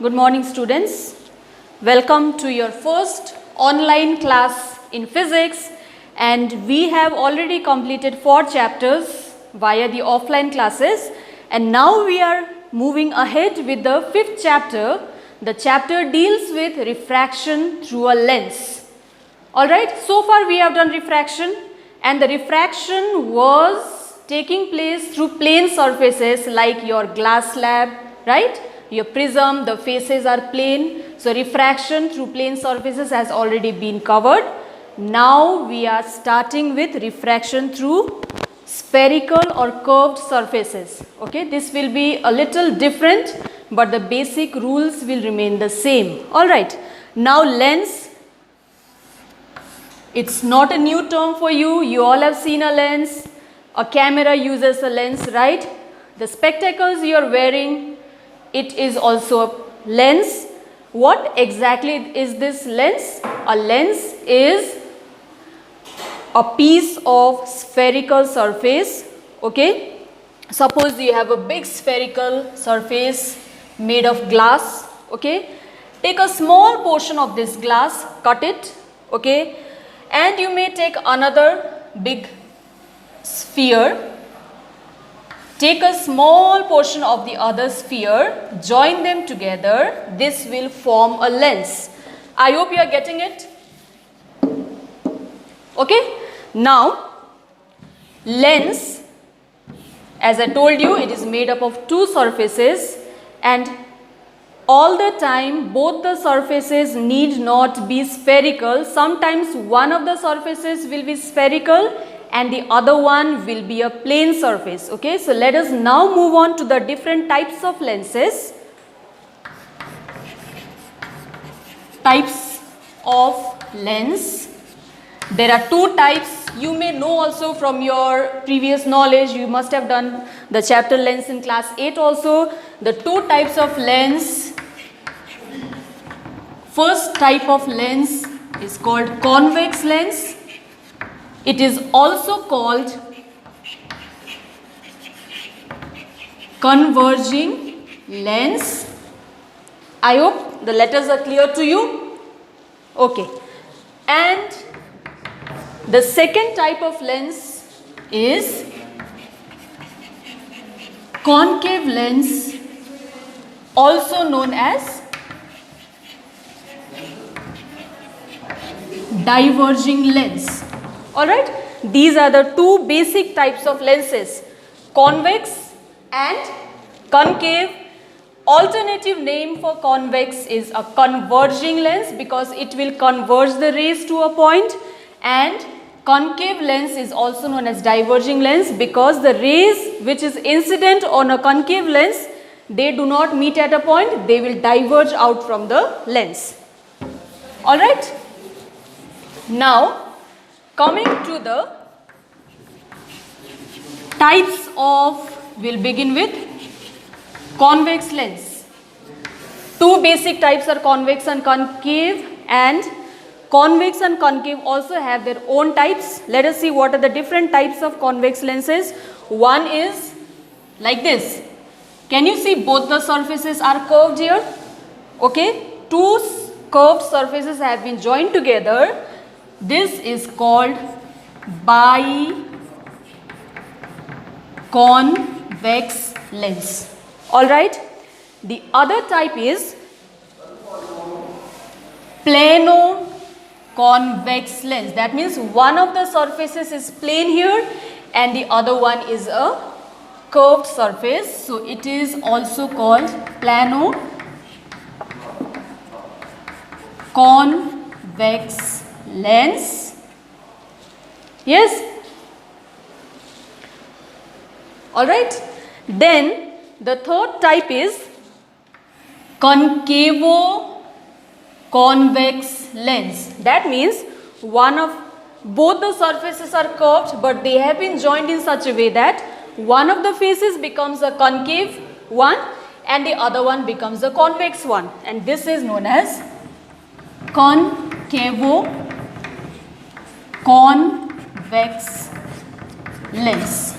Good morning, students. Welcome to your first online class in physics, and we have already completed 4 chapters via the offline classes, and now we are moving ahead with the 5th chapter. The chapter deals with refraction through a lens. Alright, so far we have done refraction, and the refraction was taking place through plane surfaces like your glass slab, right? Your prism, the faces are plane. So refraction through plane surfaces has already been covered. Now we are starting with refraction through spherical or curved surfaces. Okay, this will be a little different, but the basic rules will remain the same. Alright, now lens. It's not a new term for you. You all have seen a lens. A camera uses a lens, right? The spectacles you are wearing, it is also a lens. What exactly is this lens? A lens is a piece of spherical surface. Okay, suppose you have a big spherical surface made of glass. Okay, take a small portion of this glass, cut it. Okay, and you may take another big sphere, take a small portion of the other sphere, join them together, this will form a lens. I hope you are getting it. Okay, now lens, as I told you, it is made up of 2 surfaces, and all the time both the surfaces need not be spherical. Sometimes one of the surfaces will be spherical and the other one will be a plane surface. Okay, so let us now move on to the different types of lenses. Types of lens. There are 2 types. You may know also from your previous knowledge. You must have done the chapter lens in class 8 also. The 2 types of lens. First type of lens is called convex lens. It is also called converging lens. I hope the letters are clear to you. Okay. And the second type of lens is concave lens, also known as diverging lens. Alright, these are the 2 basic types of lenses, convex and concave. Alternative name for convex is a converging lens because it will converge the rays to a point, and concave lens is also known as diverging lens because the rays which is incident on a concave lens, they do not meet at a point, they will diverge out from the lens. Alright, now coming to the types of, we'll begin with convex lens. 2 basic types are convex and concave, and convex and concave also have their own types. Let us see what are the different types of convex lenses. One is like this. Can you see both the surfaces are curved here? Okay, 2 curved surfaces have been joined together. This is called biconvex lens. Alright, the other type is plano convex lens. That means one of the surfaces is plane here and the other one is a curved surface. So it is also called plano convex lens. Yes. Alright. Then the third type is concavo convex lens. That means both the surfaces are curved, but they have been joined in such a way that one of the faces becomes a concave one and the other one becomes a convex one, and this is known as concavo convex lens.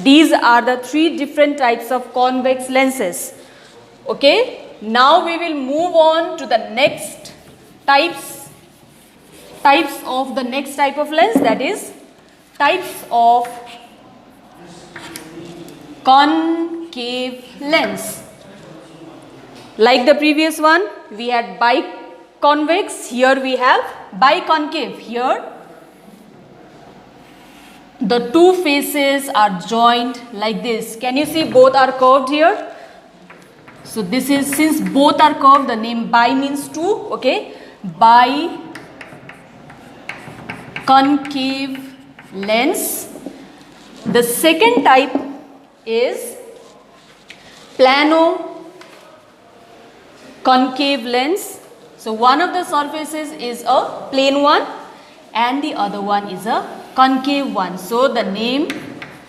These are the 3 different types of convex lenses. Okay, now we will move on to the next types of the next type of lens, that is types of concave lens. Like the previous one, we had biconvex, here we have biconcave. Here the two faces are joined like this. Can you see both are curved here? So this is, since both are curved, the name bi means two, okay? Biconcave lens. The second type is plano concave lens. So one of the surfaces is a plane one and the other one is a concave one. So the name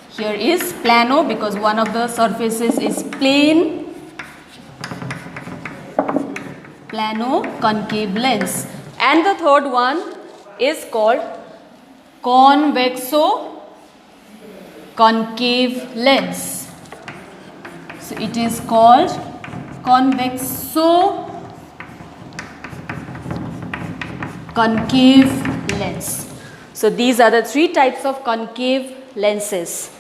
here is plano because one of the surfaces is plane. Plano concave lens. And the third one is called convexo concave lens. So it is called convexo concave lens. So these are the three types of concave lenses.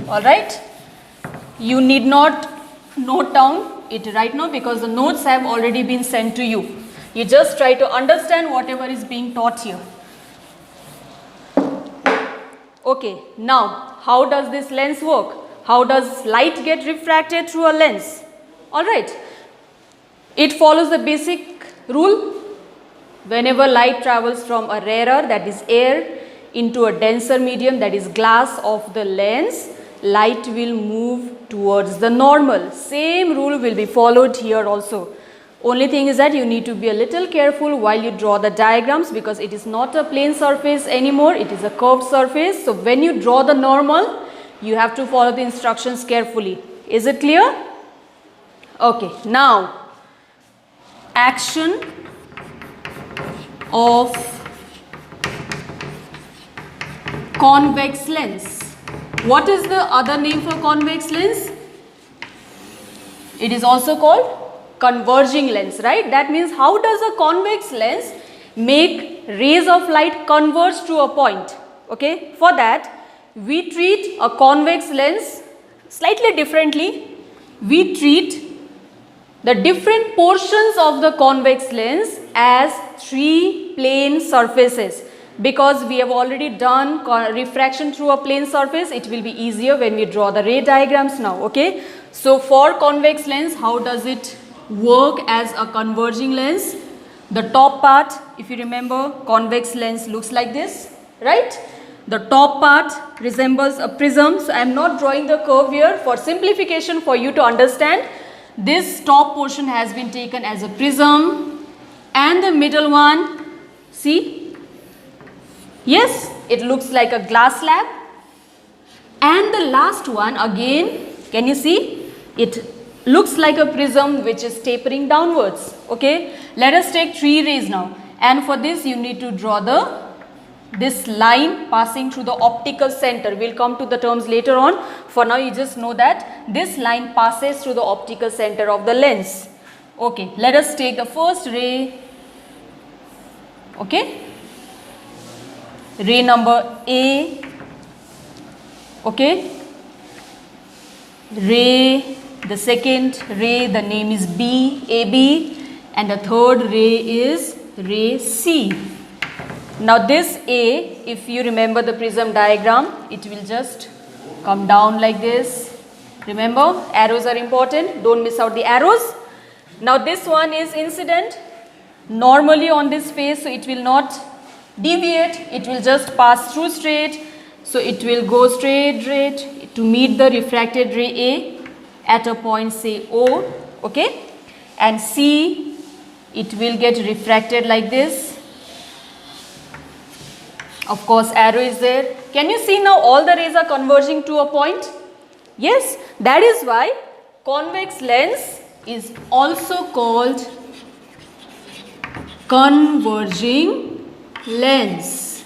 Alright, you need not note down it right now because the notes have already been sent to you. You just try to understand whatever is being taught here. Okay, now how does this lens work? How does light get refracted through a lens? Alright, it follows the basic rule. Whenever light travels from a rarer, that is air, into a denser medium, that is glass of the lens, light will move towards the normal. Same rule will be followed here also. Only thing is that you need to be a little careful while you draw the diagrams because it is not a plane surface anymore, it is a curved surface. So when you draw the normal, you have to follow the instructions carefully. Is it clear? Okay, now action of convex lens. What is the other name for convex lens? It is also called converging lens, right? That means how does a convex lens make rays of light converge to a point? Okay, for that we treat a convex lens slightly differently. We treat the different portions of the convex lens as three plane surfaces. Because we have already done refraction through a plane surface, it will be easier when we draw the ray diagrams now, okay? So for convex lens, how does it work as a converging lens? The top part, if you remember, convex lens looks like this, right? The top part resembles a prism. So I am not drawing the curve here for simplification for you to understand. This top portion has been taken as a prism and the middle one, see? Yes, it looks like a glass slab. And the last one again, can you see? It looks like a prism which is tapering downwards. Okay, let us take three rays now. And for this you need to draw this line passing through the optical center. We'll come to the terms later on. For now you just know that this line passes through the optical center of the lens. Okay, let us take the first ray. Okay. Ray number A, okay, ray, the second ray, the name is B, AB, and the third ray is ray C. Now this A, if you remember the prism diagram, it will just come down like this. Remember, arrows are important, don't miss out the arrows. Now this one is incident, normally on this face, so it will not deviate, it will just pass through straight. So it will go straight to meet the refracted ray A at a point say O, okay, and C, it will get refracted like this. Of course arrow is there. Can you see now all the rays are converging to a point? Yes, that is why convex lens is also called converging lens.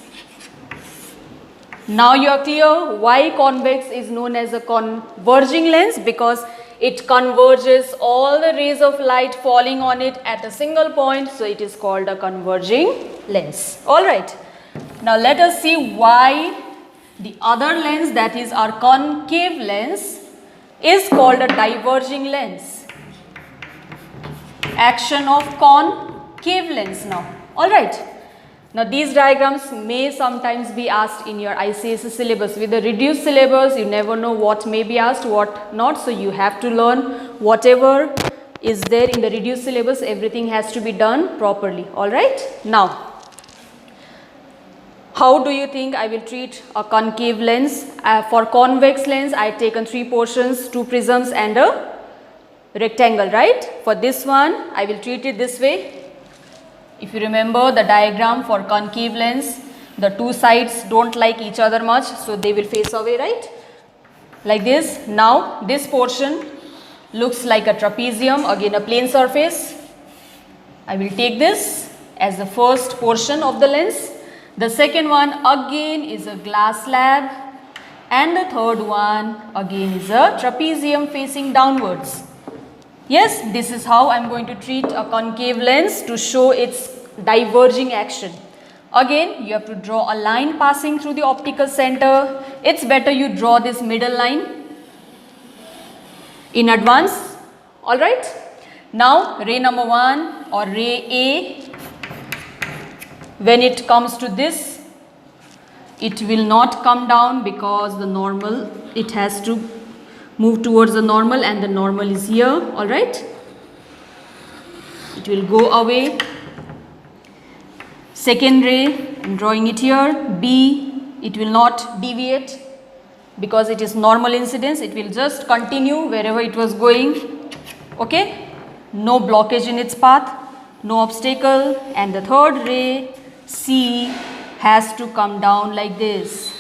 Now you are clear why convex is known as a converging lens, because it converges all the rays of light falling on it at a single point, so it is called a converging lens. Alright, now let us see why the other lens, that is our concave lens, is called a diverging lens. Action of concave lens now. Alright. Now these diagrams may sometimes be asked in your ICSE syllabus. With the reduced syllabus, you never know what may be asked, what not. So you have to learn whatever is there in the reduced syllabus. Everything has to be done properly. Alright. Now, how do you think I will treat a concave lens? For convex lens, I have taken 3 portions, 2 prisms and a rectangle, right? For this one, I will treat it this way. If you remember the diagram for concave lens, the 2 sides don't like each other much, so they will face away, right? Like this. Now, this portion looks like a trapezium, again a plane surface. I will take this as the first portion of the lens. The second one again is a glass slab, and the third one again is a trapezium facing downwards. Yes, this is how I am going to treat a concave lens to show its diverging action. Again, you have to draw a line passing through the optical center. It's better you draw this middle line in advance. Alright. Now, ray number 1 or ray A, when it comes to this, it will not come down because the normal, it has to move towards the normal, and the normal is here. Alright. It will go away. Second ray, I am drawing it here. B, it will not deviate because it is normal incidence. It will just continue wherever it was going. Okay. No blockage in its path, no obstacle. And the third ray, C, has to come down like this.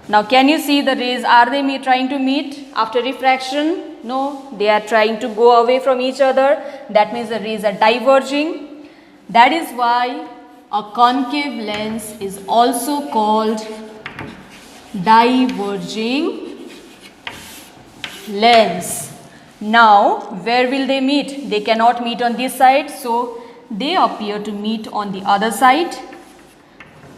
Now can you see the rays, are they trying to meet after refraction? No, they are trying to go away from each other. That means the rays are diverging. That is why a concave lens is also called diverging lens. Now where will they meet? They cannot meet on this side, so they appear to meet on the other side.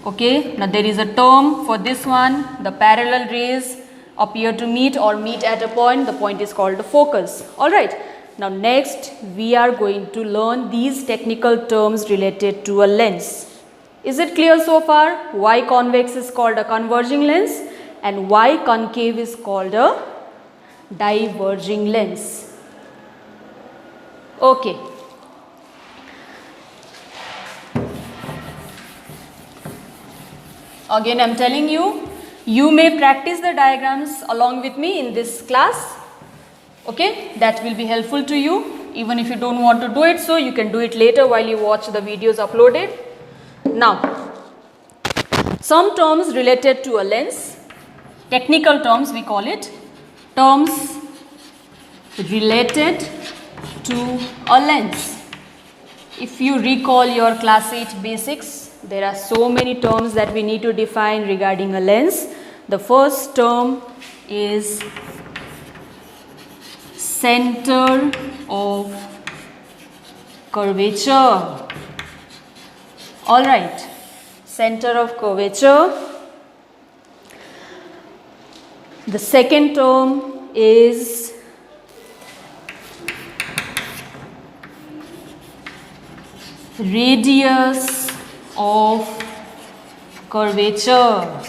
Okay, now there is a term for this one. The parallel rays appear to meet or meet at a point. The point is called the focus. Alright, now next we are going to learn these technical terms related to a lens. Is it clear so far why convex is called a converging lens and why concave is called a diverging lens? Okay. Again, I am telling you, you may practice the diagrams along with me in this class. Okay, that will be helpful to you. Even if you don't want to do it, so you can do it later while you watch the videos uploaded. Now, some terms related to a lens, technical terms we call it, terms related to a lens. If you recall your class 8 basics, there are so many terms that we need to define regarding a lens. The first term is center of curvature. Alright, center of curvature. The second term is radius of curvature.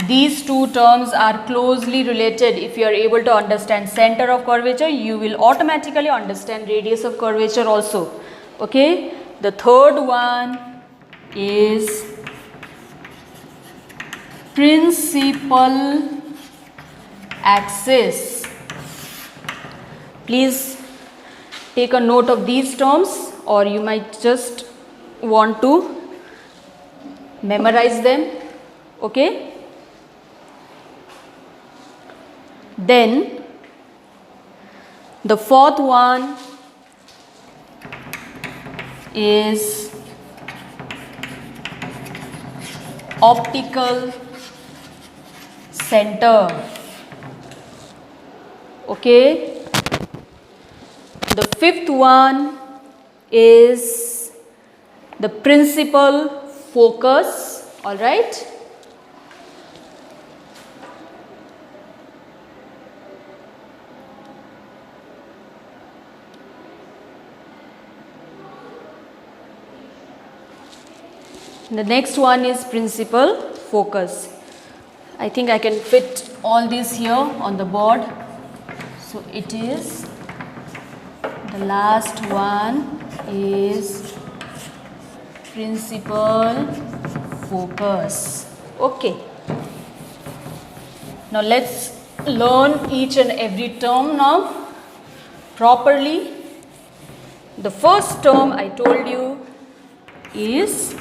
These two terms are closely related. If you are able to understand center of curvature, you will automatically understand radius of curvature also. Okay. The third one is principal axis. Please take a note of these terms, or you might just want to memorize them. Okay. Then the fourth one is optical center. Okay. The fifth one is the principal focus. All right. The next one is principal focus. I think I can fit all these here on the board. So it is, the last one is principal focus. Okay. Now let's learn each and every term now properly. The first term I told you is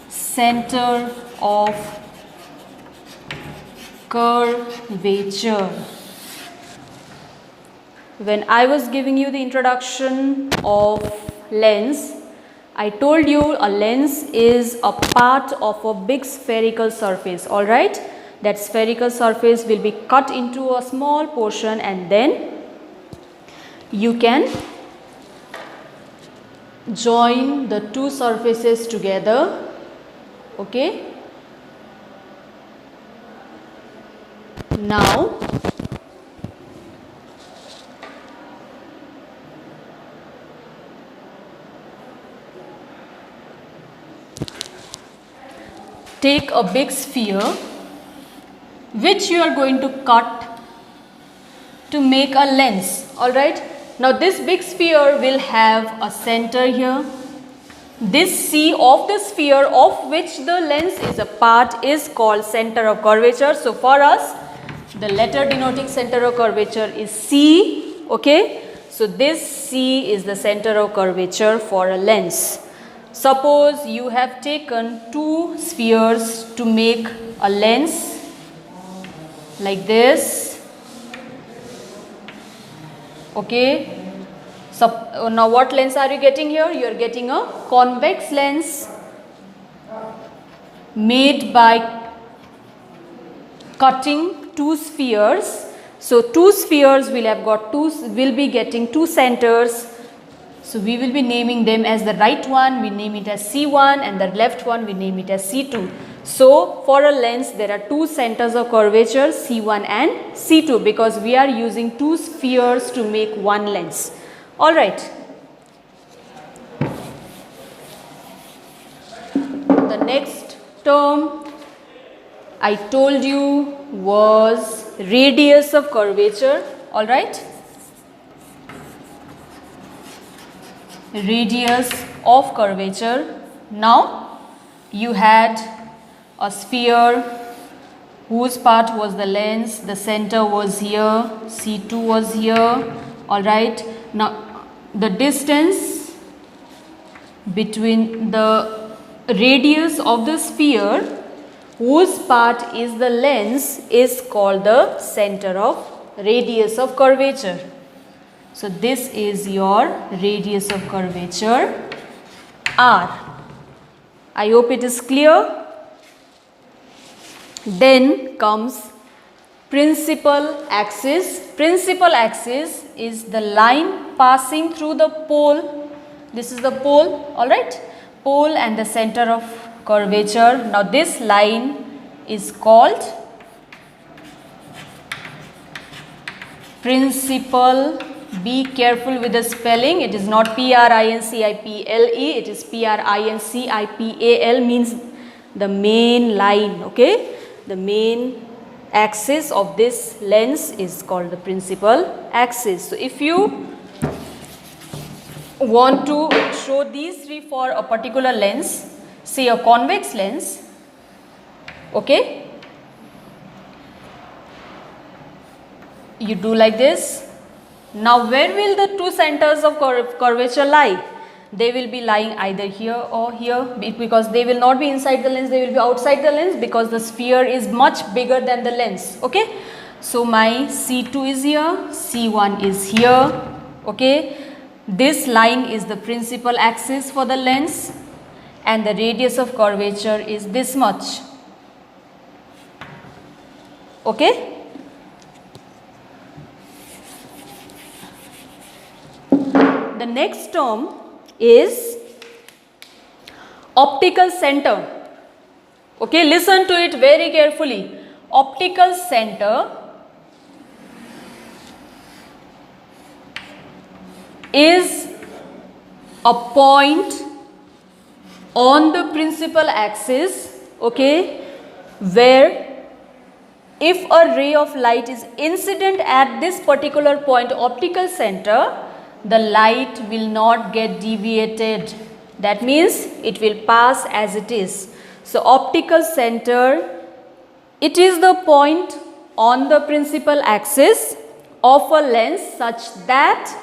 center of curvature. When I was giving you the introduction of lens, I told you a lens is a part of a big spherical surface. All right, that spherical surface will be cut into a small portion, and then you can join the two surfaces together. Okay. Now take a big sphere which you are going to cut to make a lens. All right. Now this big sphere will have a center here. This C of the sphere of which the lens is a part is called center of curvature. So for us, the letter denoting center of curvature is C. Okay. So this C is the center of curvature for a lens. Suppose you have taken two spheres to make a lens like this. Okay. So now what lens are you getting here? You are getting a convex lens made by cutting two spheres. So two spheres will be getting two centers. So we will be naming them as the right one, we name it as C1, and the left one we name it as C2. So for a lens there are two centers of curvature, C1 and C2, because we are using two spheres to make one lens. All right. The next term I told you was radius of curvature. All right. Radius of curvature. Now you had a sphere whose part was the lens, the center was here, C2 was here. All right. Now the distance between the radius of the sphere whose part is the lens is called the center of radius of curvature. So this is your radius of curvature R. I hope it is clear. Then comes principal axis. Principal axis is the line passing through the pole. This is the pole, all right. Pole and the center of curvature. Now this line is called principal. Be careful with the spelling. It is not P-R-I-N-C-I-P-L-E. It is P-R-I-N-C-I-P-A-L, means the main line. Okay. The main axis of this lens is called the principal axis. So if you want to show these three for a particular lens, say a convex lens, okay, you do like this. Now where will the two centers of curvature lie? They will be lying either here or here, because they will not be inside the lens, they will be outside the lens, because the sphere is much bigger than the lens. Okay. So my C2 is here, C1 is here. Okay. This line is the principal axis for the lens, and the radius of curvature is this much. Okay. the next term is optical center. Okay, listen to it very carefully. Optical center is a point on the principal axis, okay, where if a ray of light is incident at this particular point, optical center, the light will not get deviated. That means it will pass as it is. So, optical center, it is the point on the principal axis of a lens such that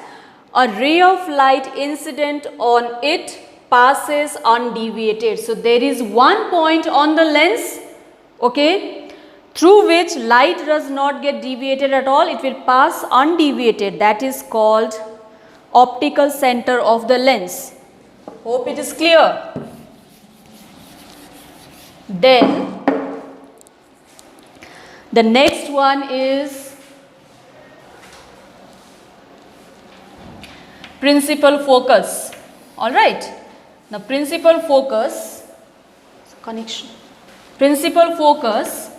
a ray of light incident on it passes undeviated. So, there is one point on the lens, okay, through which light does not get deviated at all, it will pass undeviated. That is called optical center of the lens. Hope it is clear. Then the next one is principal focus. All right. Now, principal focus, connection. Principal focus,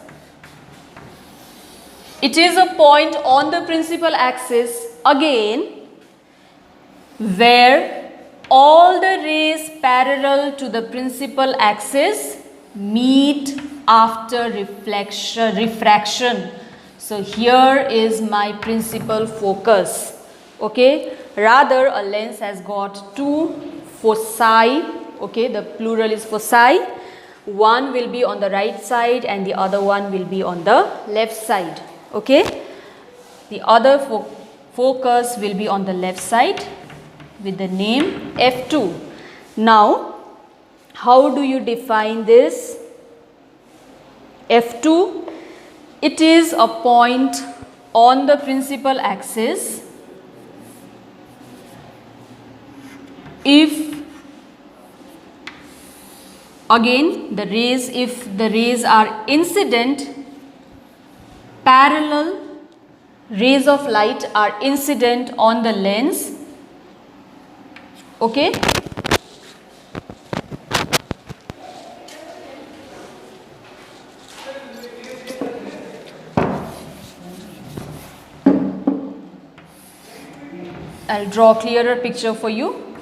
it is a point on the principal axis again where all the rays parallel to the principal axis meet after refraction. So, here is my principal focus. Okay, rather a lens has got two foci, okay, the plural is foci. One will be on the right side and the other one will be on the left side. Okay, the other focus will be on the left side with the name F2. Now, how do you define this? F2, it is a point on the principal axis if again if the rays are incident, parallel rays of light are incident on the lens, okay. I'll draw a clearer picture for you.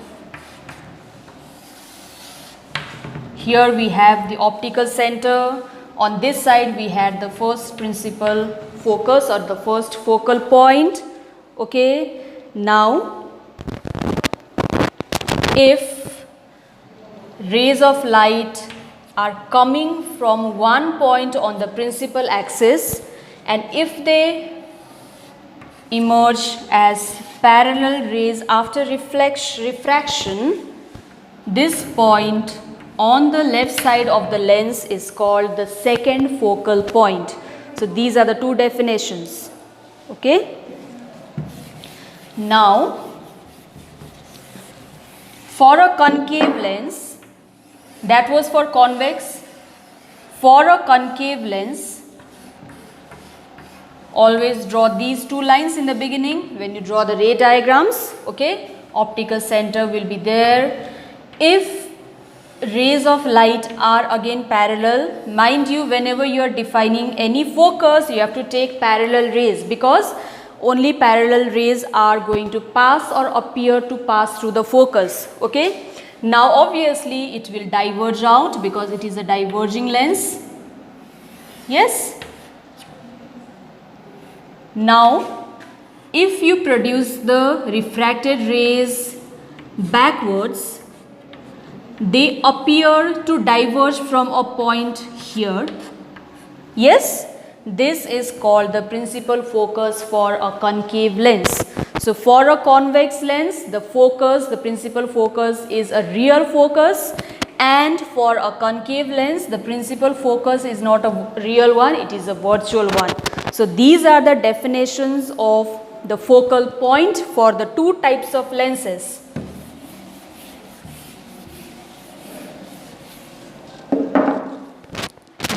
Here we have the optical center. On this side we had the first principal focus or the first focal point. Okay. Now, if rays of light are coming from one point on the principal axis and if they emerge as parallel rays after refraction, this point on the left side of the lens is called the second focal point. So, these are the two definitions. Okay. Now, for a concave lens, that was for convex. For a concave lens, always draw these two lines in the beginning when you draw the ray diagrams. Okay, optical center will be there. If rays of light are again parallel, mind you, whenever you are defining any focus, you have to take parallel rays because only parallel rays are going to pass or appear to pass through the focus. Okay. Now, obviously, it will diverge out because it is a diverging lens. Yes. Now, if you produce the refracted rays backwards, they appear to diverge from a point here. Yes, this is called the principal focus for a concave lens. So, for a convex lens, the principal focus is a real focus, and for a concave lens, the principal focus is not a real one, it is a virtual one. So, these are the definitions of the focal point for the two types of lenses.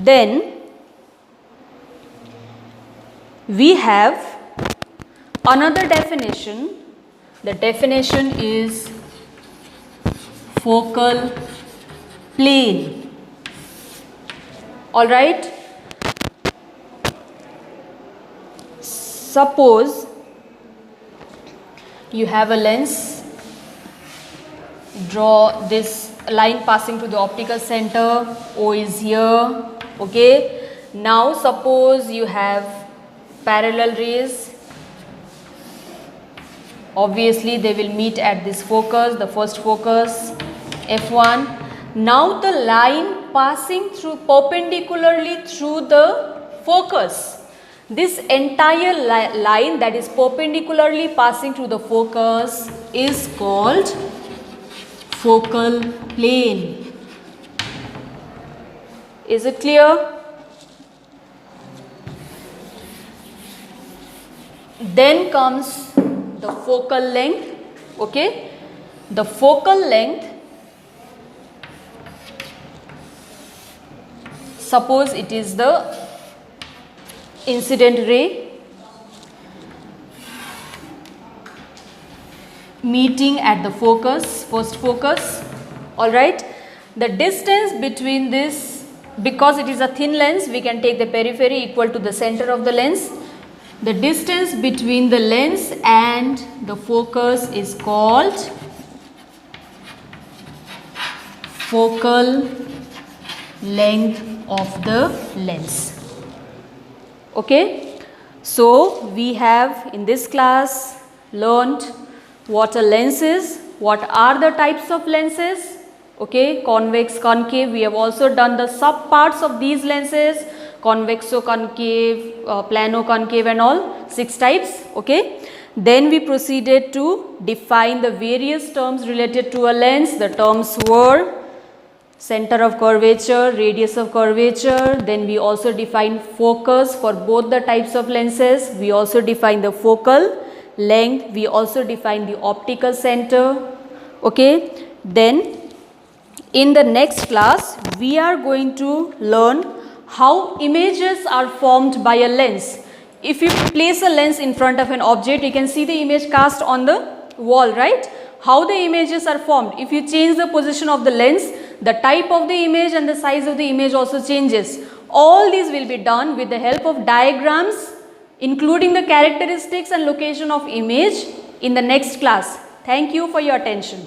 Then we have another definition The definition is focal plane. All right. Suppose you have a lens, draw this line passing through the optical center, O is here, okay. Now suppose you have parallel rays, obviously they will meet at this focus, the first focus, F1. Now the line passing through perpendicularly through the focus, this entire line that is perpendicularly passing through the focus is called focal plane. Is it clear? Then comes the focal length, okay. The focal length, suppose it is the incident ray meeting at the focus, first focus, all right. The distance between this, because it is a thin lens, we can take the periphery equal to the center of the lens. The distance between the lens and the focus is called focal length of the lens. Okay, so we have in this class learned what a lens is, what are the types of lenses, okay, convex, concave. We have also done the sub parts of these lenses, convexo concave, plano concave and all, 6 types, okay. Then we proceeded to define the various terms related to a lens. The terms were center of curvature, radius of curvature. Then we also define focus for both the types of lenses. We also define the focal length. We also define the optical center, okay. Then in the next class we are going to learn how images are formed by a lens. If you place a lens in front of an object, you can see the image cast on the wall, right? How the images are formed. If you change the position of the lens, the type of the image and the size of the image also changes. All these will be done with the help of diagrams, including the characteristics and location of image in the next class. Thank you for your attention.